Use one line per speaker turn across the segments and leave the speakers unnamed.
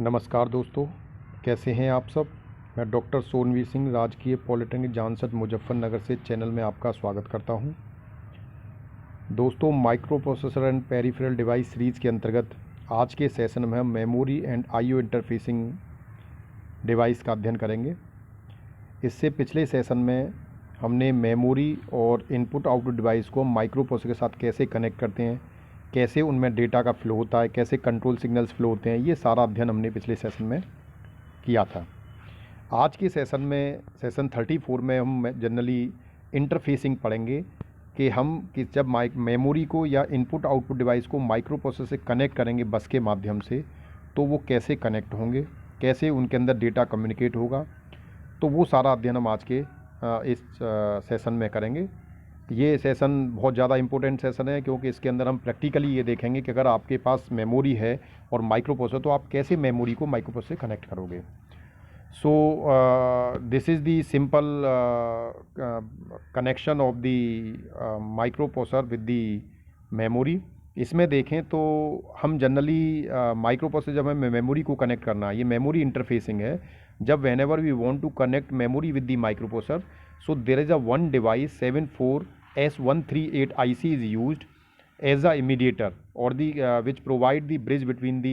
नमस्कार दोस्तों, कैसे हैं आप सब। मैं डॉक्टर सोनवीर सिंह राजकीय पॉलिटेक्निक जानसठ मुजफ्फरनगर से चैनल में आपका स्वागत करता हूं। दोस्तों, micro processor and peripheral device series के अंतर्गत आज के सेशन में हम memory and IO interfacing device का अध्ययन करेंगे। इससे पिछले सेशन में हमने मेमोरी और इनपुट आउटपुट डिवाइस को माइक्रो प्रोसेसर के साथ कैसे कनेक्ट करते हैं, कैसे उनमें डेटा का फ्लो होता है, कैसे कंट्रोल सिग्नल्स फ्लो होते हैं, ये सारा अध्ययन हमने पिछले सेशन में किया था। आज के सेशन में सेशन 34 में हम जनरली इंटरफेसिंग पढ़ेंगे कि जब मेमोरी को या इनपुट आउटपुट डिवाइस को माइक्रो प्रोसेसर से कनेक्ट करेंगे बस के माध्यम से, तो वो कैसे कनेक्ट होंगे, कैसे उनके अंदर डेटा कम्युनिकेट होगा। तो वो सारा अध्ययन हम आज के इस सेशन में करेंगे। ये सेशन बहुत ज़्यादा इम्पोर्टेंट सेशन है क्योंकि इसके अंदर हम प्रैक्टिकली ये देखेंगे कि अगर आपके पास मेमोरी है और माइक्रो प्रोसेसर, तो आप कैसे मेमोरी को माइक्रो प्रोसेसर से कनेक्ट करोगे। So this is the simple connection of the micro processor with the memory. इसमें देखें तो हम जनरली माइक्रो प्रोसेसर जब हमें मेमोरी को कनेक्ट करना है, ये मेमोरी इंटरफेसिंग है। जब whenever we want to connect memory with the micro processor, so there is a one device 74S138 IC is used as a mediator or the which provide the bridge between the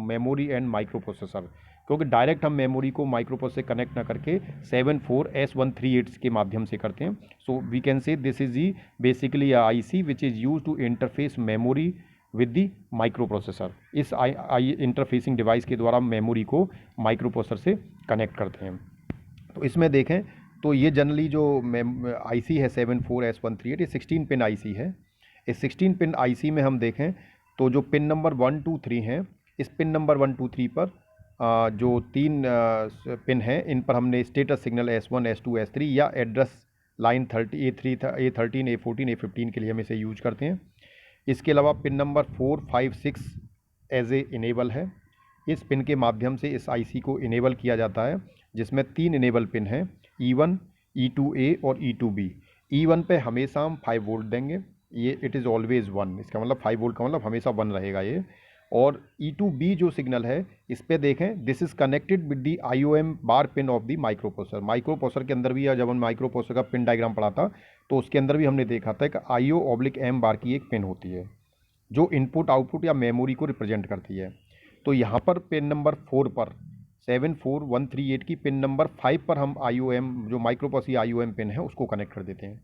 memory and microprocessor। क्योंकि direct हम memory को micro processor से connect ना करके 74S138 के माध्यम से करते हैं। So we can say this is the basically IC which is use to interface memory with the micro processor. इस आई इंटरफेसिंग डिवाइस के द्वारा हम मेमोरी को माइक्रो प्रोसेसर से कनेक्ट करते हैं। तो इसमें देखें तो ये जनरली जो IC है 74S138, ये 16 पिन IC है। इस 16 पिन IC में हम देखें तो जो पिन नंबर 1, 2, 3 हैं, इस पिन नंबर 1, 2, 3 पर जो 3 पिन हैं, इन पर हमने status signal S1, S2, S3 या address line 30 A13, A14, A15 के लिए हम इसे यूज करते हैं। इसके अलावा pin number 4, 5, 6 as a enable है। इस पिन के माध्यम से इस IC को इनेबल किया जाता है, जिसमें 3 इनेबल पिन हैं, E1, E2A और E2B। E1 पे हमेशा हम 5 वोल्ट देंगे, ये इट इज़ ऑलवेज 1, इसका मतलब 5 वोल्ट का मतलब हमेशा 1 रहेगा ये। और E2B जो सिग्नल है, इस पे देखें this is connected with the IOM bar pin of the micro processor. Micro processor के अंदर भी, जब हम माइक्रो प्रोसेसर का पिन डायग्राम पढ़ा था तो उसके अंदर भी हमने देखा था कि IO/M बार की एक पिन होती है जो इनपुट आउटपुट या मेमोरी को रिप्रेजेंट करती है। तो यहाँ पर पिन नंबर 4 पर 74138 की पिन नंबर 5 पर हम IOM जो माइक्रो प्रोसेसर IOM पिन है उसको कनेक्ट कर देते हैं।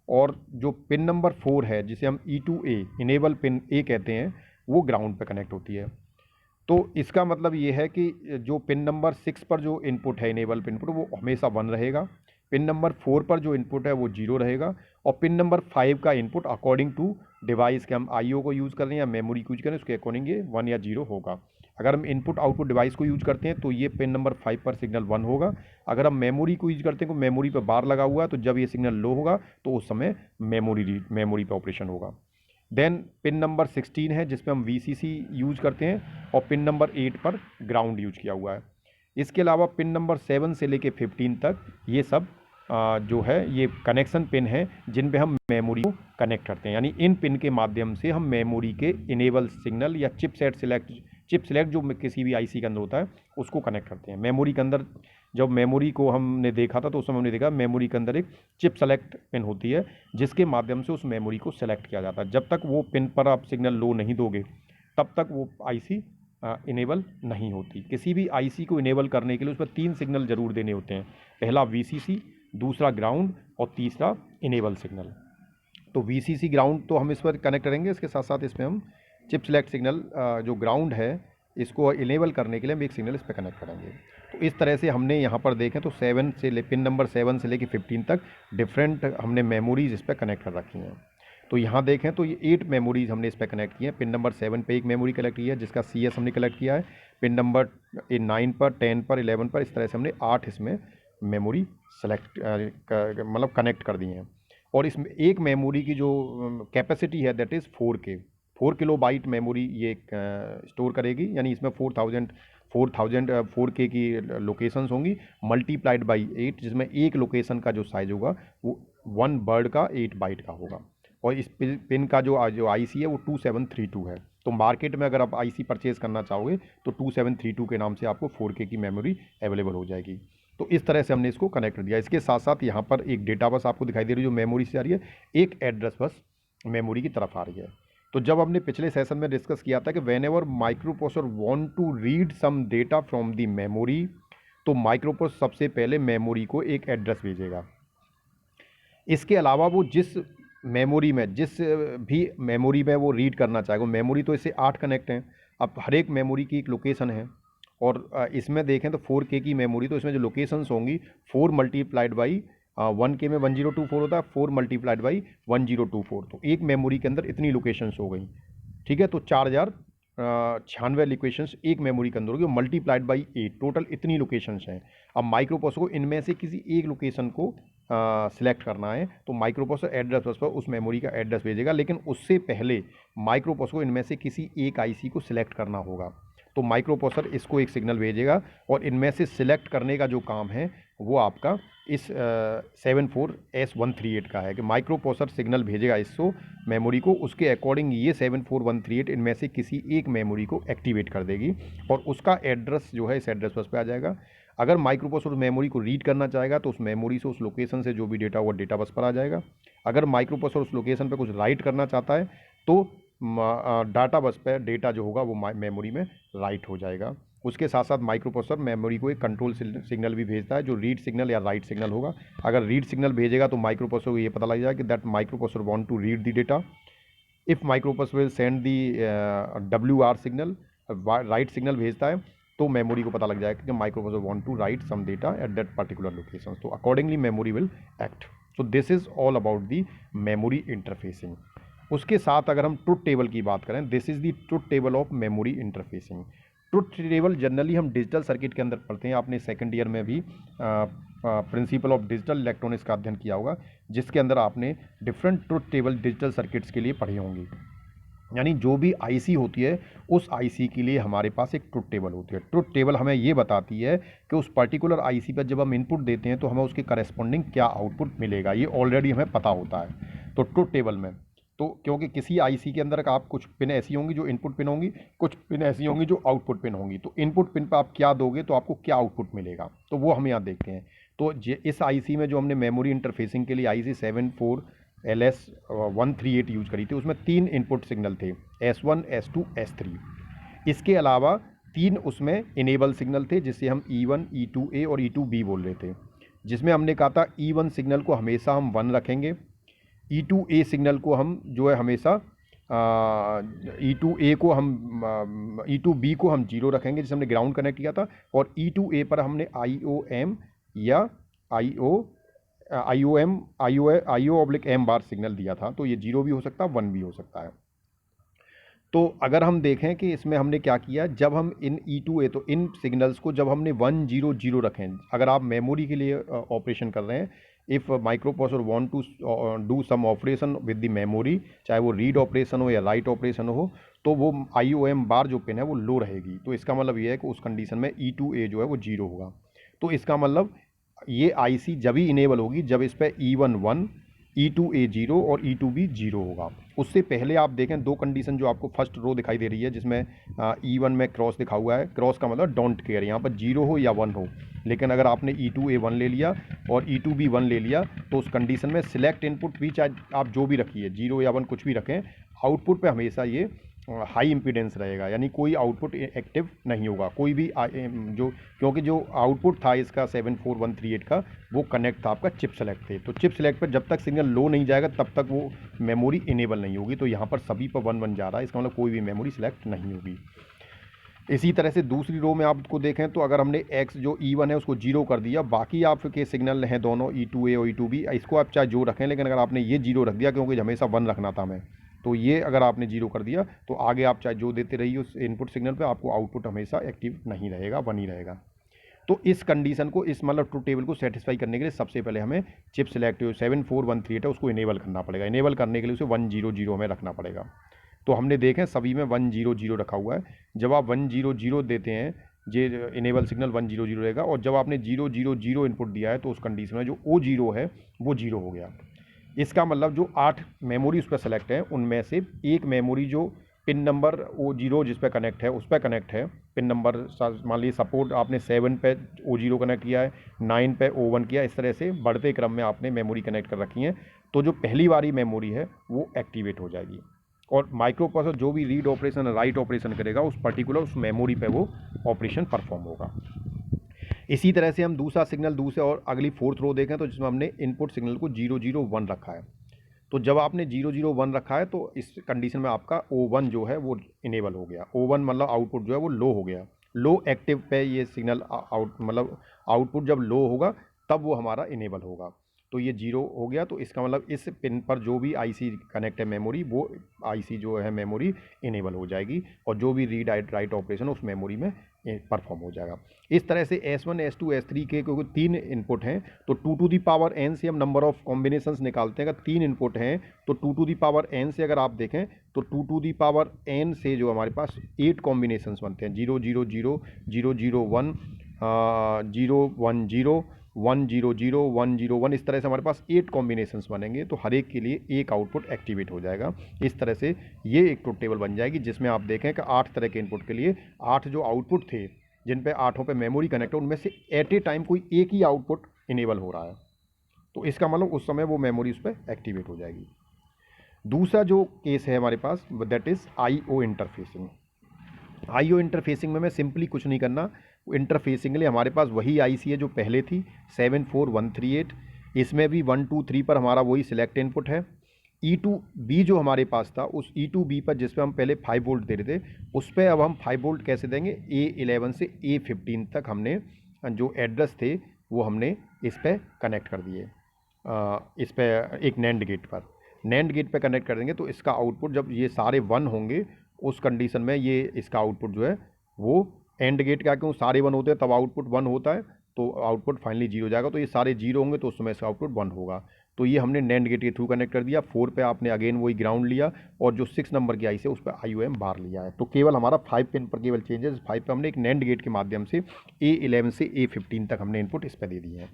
और जो पिन नंबर 4 है, जिसे हम E2A इनेबल पिन A कहते हैं, वो ग्राउंड पे कनेक्ट होती है। तो इसका मतलब ये है कि जो पिन नंबर 6 पर जो इनपुट है, इनेबल पिन इनपुट, वो हमेशा 1 रहेगा। पिन नंबर 4 पर जो इनपुट है वो 0 रहेगा। और पिन नंबर 5 का इनपुट अकॉर्डिंग टू डिवाइस के, हम IO को यूज़ कर रहे हैं या मेमोरी को यूज़ करें, उसके अकॉर्डिंग ये 1 या 0 होगा। अगर हम इनपुट आउटपुट डिवाइस को यूज़ करते हैं तो ये पिन नंबर 5 पर सिग्नल 1 होगा। अगर हम मेमोरी को यूज़ करते हैं तो मेमोरी पर बार लगा हुआ है, तो जब ये सिग्नल लो होगा तो उस समय मेमोरी पर ऑपरेशन होगा। देन पिन नंबर 16 है जिसमें हम VCC यूज करते हैं, और पिन नंबर 8 पर ग्राउंड यूज किया हुआ है। इसके अलावा पिन नंबर 7 से लेके 15 तक ये सब जो है ये कनेक्शन पिन है जिन पे हम मेमोरी को कनेक्ट करते हैं। यानी इन पिन के माध्यम से हम मेमोरी के इनेबल सिग्नल या चिप सेलेक्ट जो किसी भी IC के अंदर होता है उसको कनेक्ट करते हैं। मेमोरी के अंदर जब मेमोरी को हमने देखा था तो उस समय हमने देखा मेमोरी के अंदर एक चिप सेलेक्ट पिन होती है जिसके माध्यम से उस मेमोरी को सेलेक्ट किया जाता है। जब तक वो पिन पर आप सिग्नल लो नहीं दोगे तब तक वो IC इनेबल नहीं होती। किसी भी IC को इनेबल करने के लिए उस पर 3 सिग्नल जरूर देने होते हैं, पहला VCC, दूसरा ग्राउंड और तीसरा इनेबल सिग्नल। तो VCC ग्राउंड तो हम इस पर कनेक्ट करेंगे, इसके साथ साथ इसमें हम चिप सेलेक्ट सिग्नल जो ग्राउंड है इसको इनेबल करने के लिए हम एक सिग्नल इस पर कनेक्ट करेंगे। तो इस तरह से हमने यहाँ पर देखें तो पिन नंबर 7 से लेकर 15 तक डिफरेंट हमने मेमोरीज इस पर कनेक्ट कर रखी हैं। तो यहाँ देखें तो ये 8 मेमोरीज हमने इस पर कनेक्ट की हैं। पिन नंबर 7 पे एक मेमोरी कलेक्ट की है जिसका CS हमने कलेक्ट किया है। पिन नंबर 9 पर, 10 पर, 11 पर, इस तरह से हमने 8 इसमें मेमोरी सेलेक्ट मतलब कनेक्ट कर दी हैं। और इसमें एक मेमोरी की जो कैपेसिटी है दैट इज़ 4 किलोबाइट मेमोरी ये स्टोर करेगी। यानी इसमें 4K की लोकेशंस होंगी मल्टीप्लाइड बाई 8, जिसमें एक लोकेशन का जो साइज होगा वो 1 वर्ड का 8 बाइट का होगा। और इस पिन का जो IC है वो 2732 है। तो मार्केट में अगर आप आईसी परचेज़ करना चाहोगे तो 2732 के नाम से आपको 4K की मेमोरी अवेलेबल हो जाएगी। तो इस तरह से हमने इसको कनेक्ट कर दिया। इसके साथ साथ यहाँ पर एक डेटा बस आपको दिखाई दे रही है जो मेमोरी से आ रही है, एक एड्रेस बस मेमोरी की तरफ आ रही है। तो जब हमने पिछले सेशन में डिस्कस किया था कि whenever micro processor want to read some data from the memory, तो माइक्रो प्रोसेसर सबसे पहले मेमोरी को एक एड्रेस भेजेगा। इसके अलावा वो जिस मेमोरी में वो रीड करना चाहेगा, मेमोरी तो इससे 8 कनेक्ट हैं। अब हर एक मेमोरी की एक लोकेशन है, और इसमें देखें तो 4K की मेमोरी, तो इसमें जो लोकेशंस होंगी 4 मल्टीप्लाइड बाई 1K में 1024 होता है, 4 मल्टीप्लाइड बाई 1024, तो एक मेमोरी के अंदर इतनी लोकेशंस हो गई। ठीक है, तो 4096 लोकेशंस एक मेमोरी के अंदर होगी, मल्टीप्लाइड बाई 8, टोटल इतनी लोकेशंस हैं। अब माइक्रो प्रोसेसर को इनमें से किसी एक लोकेशन को सिलेक्ट करना है, तो माइक्रो प्रोसेसर एड्रेस बस पर उस मेमोरी का एड्रेस भेजेगा, लेकिन उससे पहले माइक्रो प्रोसेसर को इनमें से किसी एक आईसी को सिलेक्ट करना होगा। तो माइक्रो प्रोसेसर इसको एक सिग्नल भेजेगा, और इनमें से सिलेक्ट करने का जो काम है वो आपका इस 74138 का है, कि माइक्रो प्रोसेसर सिग्नल भेजेगा इसको मेमोरी को, उसके अकॉर्डिंग ये 74138 इनमें से किसी एक मेमोरी को एक्टिवेट कर देगी, और उसका एड्रेस जो है इस एड्रेस बस पे आ जाएगा। अगर माइक्रो प्रोसेसर उस मेमोरी को रीड करना चाहेगा तो उस मेमोरी से, उस लोकेशन से जो भी डेटा होगा डेटा बस पर आ जाएगा। अगर माइक्रो प्रोसेसर उस लोकेशन पे कुछ राइट करना चाहता है तो डाटा बस पे डेटा जो होगा वो मेमोरी में राइट हो जाएगा। उसके साथ साथ माइक्रो प्रोसेसर मेमोरी को एक कंट्रोल सिग्नल भी भेजता है, जो रीड सिग्नल या राइट सिग्नल होगा। अगर रीड सिग्नल भेजेगा तो माइक्रो प्रोसेसर को ये पता लग जाएगा कि that micro processor want to read the data. If micro processor will send the WR signal, write signal भेजता है, तो मेमोरी को पता लग जाएगा कि micro processor want to write some data at that particular location, तो accordingly memory will act. So this is all about the memory interfacing. उसके साथ अगर हम ट्रुथ टेबल की बात करें, this is the truth table of memory interfacing. Truth table generally हम digital circuit के अंदर पढ़ते हैं, आपने सेकंड ईयर में भी प्रिंसिपल ऑफ डिजिटल इलेक्ट्रॉनिक्स का अध्ययन किया होगा, जिसके अंदर आपने different truth table digital circuits के लिए पढ़ी होंगी। यानी जो भी आईसी होती है उस आईसी के लिए हमारे पास एक ट्रुथ टेबल होती है। ट्रुथ टेबल हमें ये बताती है कि उस पर्टिकुलर आईसी पर जब हम इनपुट देते हैं तो हमें उसके करस्पॉन्डिंग क्या आउटपुट मिलेगा, ये ऑलरेडी हमें पता होता है। तो ट्रुथ टेबल में तो क्योंकि किसी आईसी के अंदर का आप कुछ पिन ऐसी होंगी जो इनपुट पिन होंगी, कुछ पिन ऐसी होंगी जो आउटपुट पिन होंगी, तो इनपुट पिन पर आप क्या दोगे तो आपको क्या आउटपुट मिलेगा, तो वो हम यहाँ देखते हैं। तो इस आईसी में जो हमने मेमोरी इंटरफेसिंग के लिए आईसी 74LS138 यूज करी थी, उसमें 3 इनपुट सिग्नल थे, S1, S2, S3। इसके अलावा 3 उसमें इनेबल सिग्नल थे, जिसे हम E1, E2A और E2B बोल रहे थे, जिसमें हमने कहा था E1 सिग्नल को हमेशा हम 1 रखेंगे, E2A सिग्नल को हम जो है हमेशा E2A को हम E2B को हम 0 रखेंगे, जिसे हमने ग्राउंड कनेक्ट किया था, और E2A पर हमने IOM या IO/M बार सिग्नल दिया था, तो ये 0 भी हो सकता है, 1 भी हो सकता है। तो अगर हम देखें कि इसमें हमने क्या किया, जब हम इन E2A, तो इन सिग्नल्स को जब हमने 1 0 0 रखें, अगर आप मेमोरी के लिए ऑपरेशन कर रहे हैं, if micro processor want to do some operation with the memory, चाहे वो रीड ऑपरेशन हो या राइट ऑपरेशन हो, तो वो IOM बार जो पिन है वो लो रहेगी। तो इसका मतलब ये है कि उस कंडीशन में E2A जो है वो 0 होगा। तो इसका मतलब ये आईसी जब ही इनेबल होगी जब इस पर E1 1, E2A 0 और E2B 0 होगा। उससे पहले आप देखें 2 कंडीशन जो आपको फर्स्ट रो दिखाई दे रही है, जिसमें E1 में क्रॉस दिखा हुआ है, क्रॉस का मतलब डोंट केयर, यहाँ पर 0 हो या 1 हो। लेकिन अगर आपने E2A 1 ले लिया और E2B 1 ले लिया, तो उस कंडीशन में सिलेक्ट इनपुट भी, चाहे आप जो भी रखिए 0 या 1 कुछ भी रखें, आउटपुट पे हमेशा ये हाई इम्पीडेंस रहेगा, यानी कोई आउटपुट एक्टिव नहीं होगा, कोई भी जो, क्योंकि जो आउटपुट था इसका 74138 का, वो कनेक्ट था आपका चिप सेलेक्ट थे। तो चिप सेलेक्ट पर जब तक सिग्नल लो नहीं जाएगा तब तक वो मेमोरी इनेबल नहीं होगी। तो यहाँ पर सभी पर 1 1 जा रहा है, इसका मतलब कोई भी मेमोरी सेलेक्ट नहीं होगी। इसी तरह से दूसरी रो में आपको देखें तो अगर हमने X जो E1 है उसको 0 कर दिया, बाकी आपके सिग्नल हैं दोनों E2A और E2B, इसको आप चाहे जो रखें, लेकिन अगर आपने ये 0 रख दिया, क्योंकि हमेशा 1 रखना था हमें, तो ये अगर आपने 0 कर दिया तो आगे आप चाहे जो देते रहिए उस इनपुट सिग्नल पे, आपको आउटपुट हमेशा एक्टिव नहीं रहेगा, 1 ही रहेगा। तो इस कंडीशन को, इस मतलब ट्रुथ टेबल को सेटिस्फाई करने के लिए सबसे पहले हमें चिप सेलेक्ट 74138 है उसको इनेबल करना पड़ेगा। इनेबल करने के लिए उसे 1 0 0 हमें रखना पड़ेगा। तो हमने देखें सभी में 1 0 0 रखा हुआ है। जब आप 1 0 0 देते हैं, ये इनेबल सिग्नल 1 0 0 रहेगा, और जब आपने 0 0 0 इनपुट दिया है तो उस कंडीशन में जो O0 है वो 0 हो गया। इसका मतलब जो 8 मेमोरी उस पर सेलेक्ट है, उनमें से एक मेमोरी जो पिन नंबर O0 जिस पे कनेक्ट है उस पे कनेक्ट है। पिन नंबर मान लीजिए सपोर्ट आपने 7 पे O0 कनेक्ट किया है, 9 पे O1 किया, इस तरह से बढ़ते क्रम में आपने मेमोरी कनेक्ट कर रखी है। तो जो पहली वाली मेमोरी है वो एक्टिवेट हो जाएगी और माइक्रो प्रोसेसर जो भी रीड ऑपरेशन राइट ऑपरेशन करेगा उस पर्टिकुलर उस मेमोरी पे वो ऑपरेशन परफॉर्म होगा। इसी तरह से हम दूसरा सिग्नल दूसरे और अगली फोर्थ रो देखें तो जिसमें हमने इनपुट सिग्नल को 001 रखा है। तो जब आपने 001 रखा है तो इस कंडीशन में आपका O1 जो है वो इनेबल हो गया। O1 मतलब आउटपुट जो है वो लो हो गया। लो एक्टिव पे ये सिग्नल आउट मतलब आउटपुट जब लो होगा तब वो हमारा इनेबल होगा। तो ये 0 हो गया, तो इसका मतलब इस पिन पर जो भी आईसी कनेक्ट है मेमोरी, वो आईसी जो है मेमोरी इनेबल हो जाएगी और जो भी रीड राइट ऑपरेशन उस मेमोरी में परफॉर्म हो जाएगा। इस तरह से S1 S2 S3 के क्योंकि 3 इनपुट हैं तो 2 टू दी पावर n से हम नंबर ऑफ कॉम्बिनेशंस निकालते हैं। अगर 3 इनपुट हैं तो 2 टू दी पावर n से अगर आप देखें तो 2 टू दी पावर n से जो हमारे पास 8 कॉम्बिनेशंस बनते हैं। 0 0 0 0 0 1 0 1 0 1 0 0 1 0 1, इस तरह से हमारे पास 8 कॉम्बिनेशंस बनेंगे। तो हर एक के लिए एक आउटपुट एक्टिवेट हो जाएगा। इस तरह से ये एक ट्रुथ टेबल बन जाएगी जिसमें आप देखें कि 8 तरह के इनपुट के लिए 8 जो आउटपुट थे जिन पे 8 पे मेमोरी कनेक्ट है उनमें से एट ए टाइम कोई एक ही आउटपुट इनेबल हो रहा है। तो इसका मतलब उस समय वो मेमोरी उस पर एक्टिवेट हो जाएगी। दूसरा जो केस है हमारे पास that is IO interfacing. IO interfacing में सिंपली कुछ नहीं करना। इंटरफेसिंग के लिए हमारे पास वही आईसी है जो पहले थी 74138। इसमें भी 1 2 3 पर हमारा वही सिलेक्ट इनपुट है। E2B जो हमारे पास था उस E2B पर जिस पे हम पहले 5 वोल्ट दे रहे थे उस पर अब हम 5 वोल्ट कैसे देंगे, A11 से A15 तक हमने जो एड्रेस थे वो हमने इस पर कनेक्ट कर दिए। इस पर एक नैंड गेट पर नैंड गेट पे कनेक्ट कर देंगे तो इसका आउटपुट जब ये सारे 1 होंगे उस कंडीशन में ये इसका आउटपुट जो है वो एंड गेट का क्यों सारे 1 होते हैं तब आउटपुट 1 होता है तो आउटपुट फाइनली 0 जाएगा। तो ये सारे 0 होंगे तो उस समय इसका आउटपुट 1 होगा। तो ये हमने नैंड गेट के थ्रू कनेक्ट कर दिया। 4 पे आपने अगेन वही ग्राउंड लिया और जो 6 नंबर की आई से उस पर IOM बार लिया है। तो केवल हमारा 5 पिन पर केवल चेंजेस 5 पे हमने एक नैंड गेट के माध्यम से A11 से A15 तक हमने इनपुट इस पर दे दिए हैं।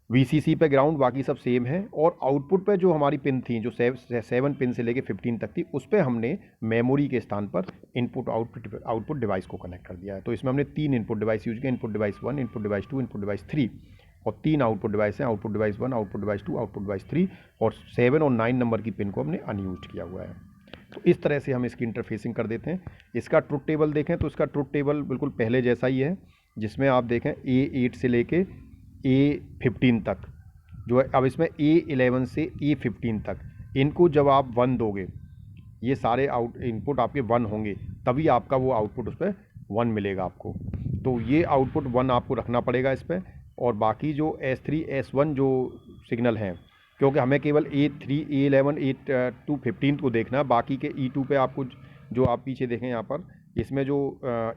VCC पे ग्राउंड बाकी सब सेम है और आउटपुट पे जो हमारी पिन थी जो 7 पिन से लेके 15 तक थी उस पर हमने मेमोरी के स्थान पर इनपुट आउटपुट डिवाइस को कनेक्ट कर दिया है। तो इसमें हमने 3 इनपुट डिवाइस यूज किया, input device 1, input device 2, input device 3 और 3 आउटपुट डिवाइस हैं, output device 1, output device 2, output device 3 और 7 और 9 नंबर की पिन को हमने अनयूज किया हुआ है। तो इस तरह से हम इसकी इंटरफेसिंग कर देते हैं। इसका ट्रुथ टेबल देखें तो इसका ट्रुथ टेबल बिल्कुल पहले जैसा ही है जिसमें आप देखें A8 से लेके A15 तक जो है। अब इसमें A11 से A15 तक इनको जब आप 1 दोगे ये सारे इनपुट आपके 1 होंगे तभी आपका वो आउटपुट उस पर 1 मिलेगा आपको। तो ये आउटपुट 1 आपको रखना पड़ेगा इस पर। और बाकी जो S3 S1 जो सिग्नल हैं क्योंकि हमें केवल A3 A11 A2 15 को देखना है, बाकी के E2 पे आपको जो आप पीछे देखें यहाँ पर इसमें जो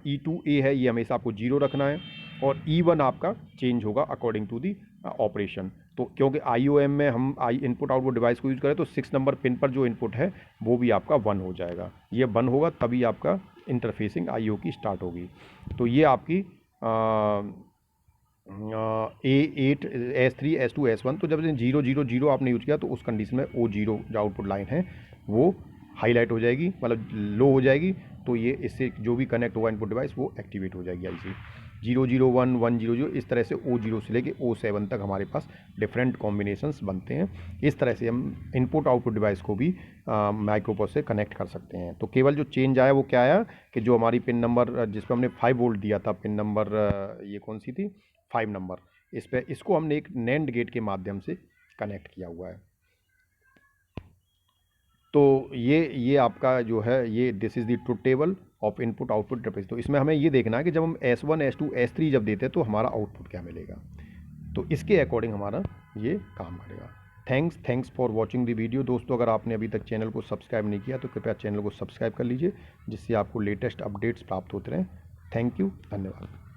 E2A है ये हमेशा आपको 0 रखना है और E1 आपका चेंज होगा अकॉर्डिंग टू दी ऑपरेशन। तो क्योंकि IOM में हम इनपुट आउटपुट डिवाइस को यूज़ करें तो 6 नंबर पिन पर जो इनपुट है वो भी आपका 1 हो जाएगा। ये 1 होगा तभी आपका इंटरफेसिंग IO की स्टार्ट होगी। तो ये आपकी A8 S3 S2 S1। तो जब 0 0 0 आपने यूज किया तो उस कंडीशन में O0 जो आउटपुट लाइन है वो हाईलाइट हो जाएगी मतलब लो हो जाएगी। तो ये इससे जो भी कनेक्ट होगा इनपुट डिवाइस वो एक्टिवेट हो जाएगी आईसी। 0 0 1 1 0 0 इस तरह से O0 से लेके O7 तक हमारे पास डिफरेंट कॉम्बिनेशंस बनते हैं। इस तरह से हम इनपुट आउटपुट डिवाइस को भी माइक्रोप्रोसेसर से कनेक्ट कर सकते हैं। तो केवल जो चेंज आया वो क्या आया कि जो हमारी पिन नंबर जिस पर हमने 5 वोल्ट दिया था, पिन नंबर ये कौन सी थी 5 नंबर, इस पर इसको हमने एक नैंड गेट के माध्यम से कनेक्ट किया हुआ है। तो ये आपका जो है ये this is the truth table of input output interface. तो इसमें हमें ये देखना है कि जब हम S1 S2 S3 जब देते हैं तो हमारा आउटपुट क्या मिलेगा। तो इसके अकॉर्डिंग हमारा ये काम करेगा। Thanks for watching the video. दोस्तों अगर आपने अभी तक चैनल को सब्सक्राइब नहीं किया तो कृपया चैनल को सब्सक्राइब कर लीजिए जिससे आपको लेटेस्ट अपडेट्स प्राप्त होते रहें। थैंक यू, धन्यवाद।